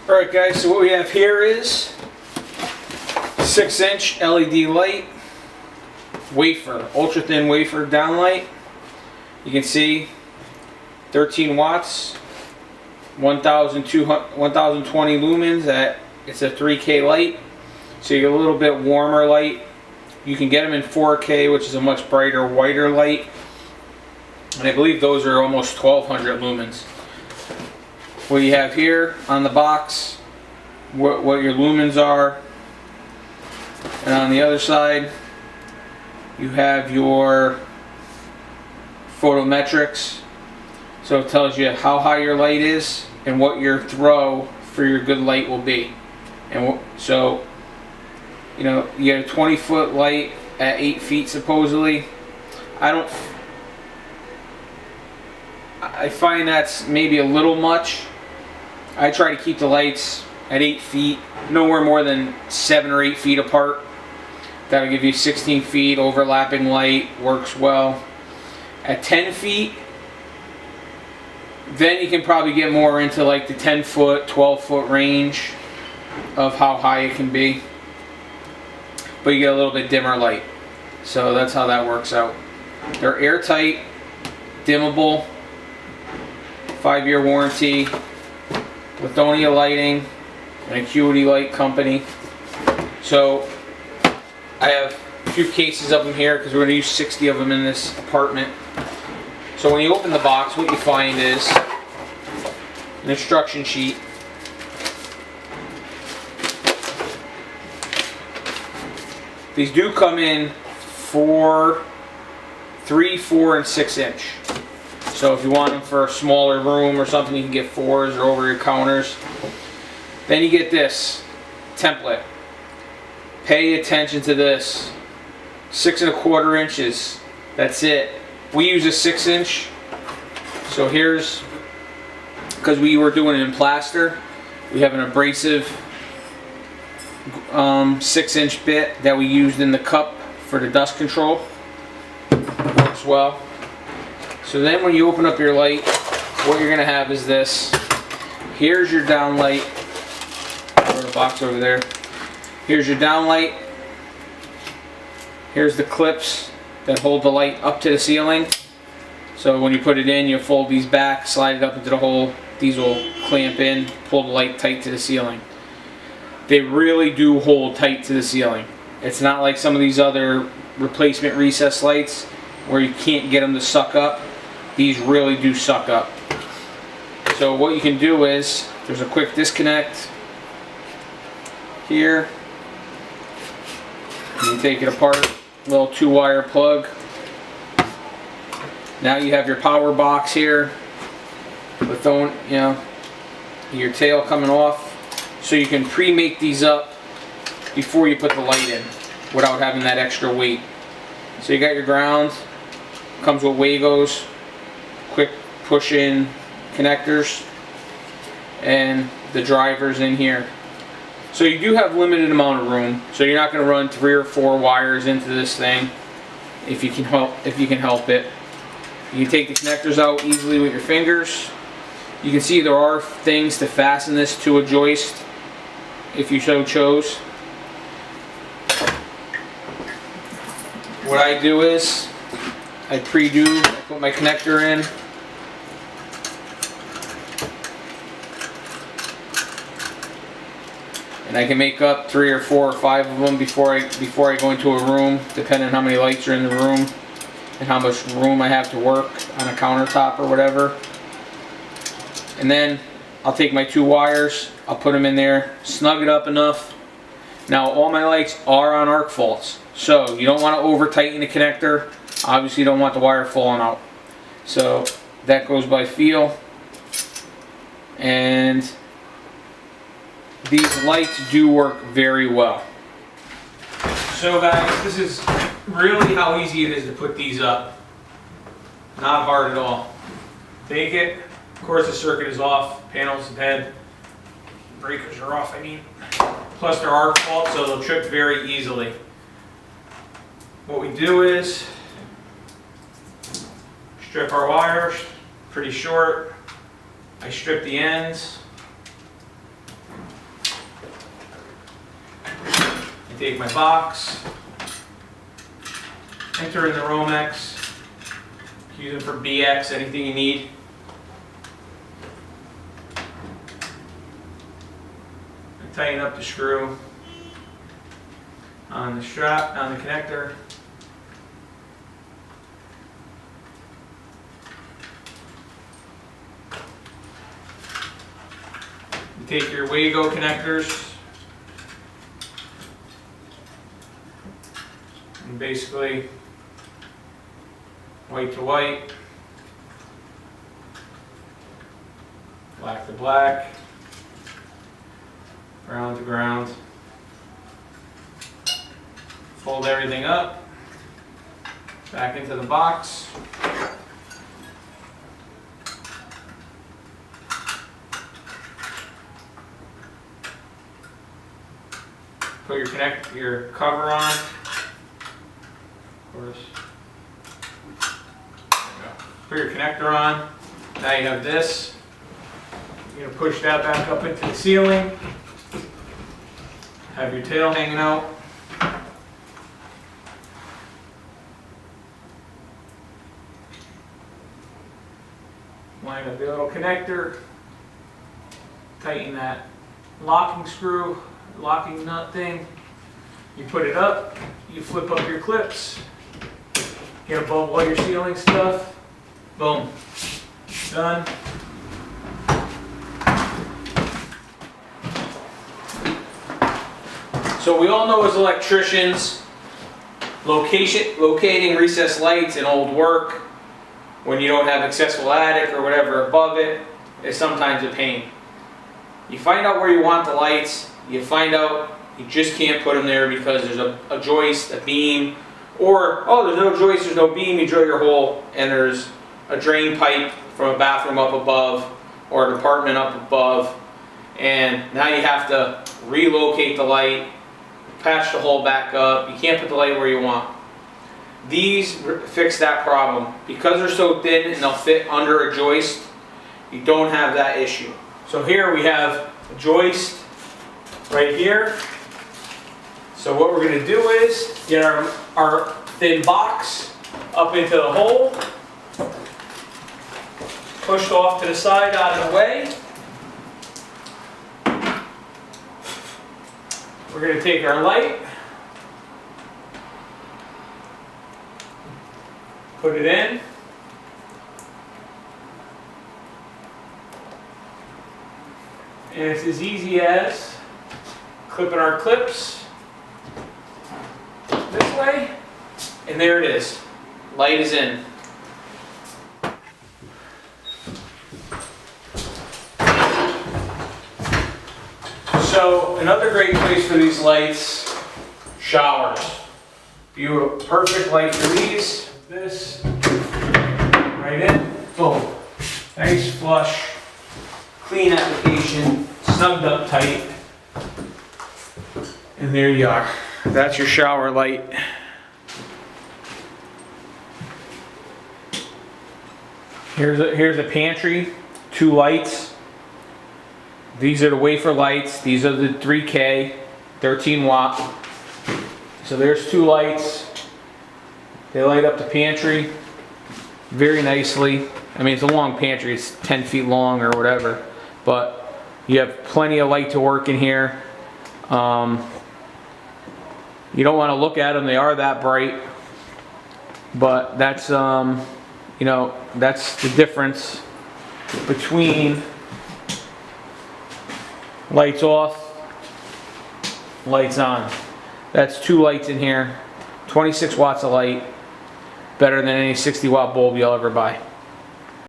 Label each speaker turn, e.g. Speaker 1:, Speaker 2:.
Speaker 1: Alright guys, so what we have here is 6-inch LED light, wafer, ultra thin wafer downlight. You can see 13 watts, 1020 lumens. It's a 3K light, so you get a little bit warmer light. You can get them in 4K, which is a much brighter, whiter light. And I believe those are almost 1200 lumens. What you have here on the box, what your lumens are, and on the other side you have your photometrics, so it tells you how high your light is and what your throw for your good light will be. And so, you know, you get a 20-foot light at 8 feet supposedly. I find that's maybe a little much. I try to keep the lights at 8 feet, nowhere more than 7 or 8 feet apart. That'll give you 16 feet overlapping light, works well. At 10 feet, then you can probably get more into like the 10-foot, 12-foot range of how high it can be. But you get a little bit dimmer light. So that's how that works out. They're airtight, dimmable, 5-year warranty, lithonia lighting, an Acuity Light company. So I have a few cases of them here because we're going to use 60 of them in this apartment. So when you open the box, what you find is an instruction sheet. These do come in 3, 4, and 6 inch. So if you want them for a smaller room or something, you can get 4s or over your counters. Then you get this template. Pay attention to this. 6 1/4 inches. That's it. We use a 6 inch. So here's, because we were doing it in plaster, we have an abrasive 6 inch bit that we used in the cup for the dust control. Works well. So then when you open up your light, what you're going to have is this. Here's your downlight. Throw the box over there. Here's your downlight. Here's the clips that hold the light up to the ceiling. So when you put it in, you fold these back, slide it up into the hole. These will clamp in, pull the light tight to the ceiling. They really do hold tight to the ceiling. It's not like some of these other replacement recessed lights where you can't get them to suck up. These really do suck up. So what you can do is, there's a quick disconnect here. You take it apart, little 2-wire plug. Now you have your power box here with your tail coming off, so you can pre-make these up before you put the light in without having that extra weight. So you got your ground, comes with Wagos, quick push-in connectors, and the drivers in here. So you do have limited amount of room, so you're not going to run 3 or 4 wires into this thing if you can help it. You can take the connectors out easily with your fingers. You can see there are things to fasten this to a joist if you so chose. What I do is I put my connector in. And I can make up 3 or 4 or 5 of them before I go into a room, depending on how many lights are in the room and how much room I have to work on a countertop or whatever. And then I'll take my 2 wires, I'll put them in there, snug it up enough. Now all my lights are on arc faults, so you don't want to over tighten the connector. Obviously you don't want the wire falling out. So that goes by feel. And these lights do work very well. So guys, this is really how easy it is to put these up. Not hard at all. Take it, of course the circuit is off, panels dead, breakers are off I mean. Plus they're arc fault, so they'll trip very easily. What we do is strip our wires, pretty short. I strip the ends. I take my box, enter in the Romex, use it for BX, anything you need. And tighten up the screw on the strap, on the connector. You take your Wago connectors and basically white to white, black to black, ground to ground. Fold everything up, back into the box. Put your cover on, of course. Put your connector on. Now you have this. You're gonna push that back up into the ceiling. Have your tail hanging out. Line up your little connector. Tighten that locking screw, locking nut thing. You put it up. You flip up your clips. Get above all your ceiling stuff. Boom. Done. So we all know as electricians, locating recessed lights in old work when you don't have accessible attic or whatever above it is sometimes a pain. You find out where you want the lights, you find out you just can't put them there because there's a joist, a beam, or, oh, there's no joist, there's no beam, you drill your hole and there's a drain pipe from a bathroom up above or an apartment up above, and now you have to relocate the light, patch the hole back up. You can't put the light where you want. These fix that problem. Because they're so thin and they'll fit under a joist, you don't have that issue. So here we have a joist right here. So what we're going to do is get our thin box up into the hole, pushed off to the side out of the way. We're going to take our light, put it in, and it's as easy as clipping our clips this way, and there it is. Light is in. So another great place for these lights, showers. Beautiful, perfect light for these. This, right in, boom. Nice flush, clean application, snugged up tight. And there you are. That's your shower light. Here's a pantry, 2 lights. These are the wafer lights. These are the 3K, 13 watt. So there's 2 lights. They light up the pantry very nicely. I mean, it's a long pantry. It's 10 feet long or whatever. But you have plenty of light to work in here. You don't want to look at them. They are that bright. But that's, you know, that's the difference between lights off, lights on. That's 2 lights in here, 26 watts of light, better than any 60 watt bulb you'll ever buy.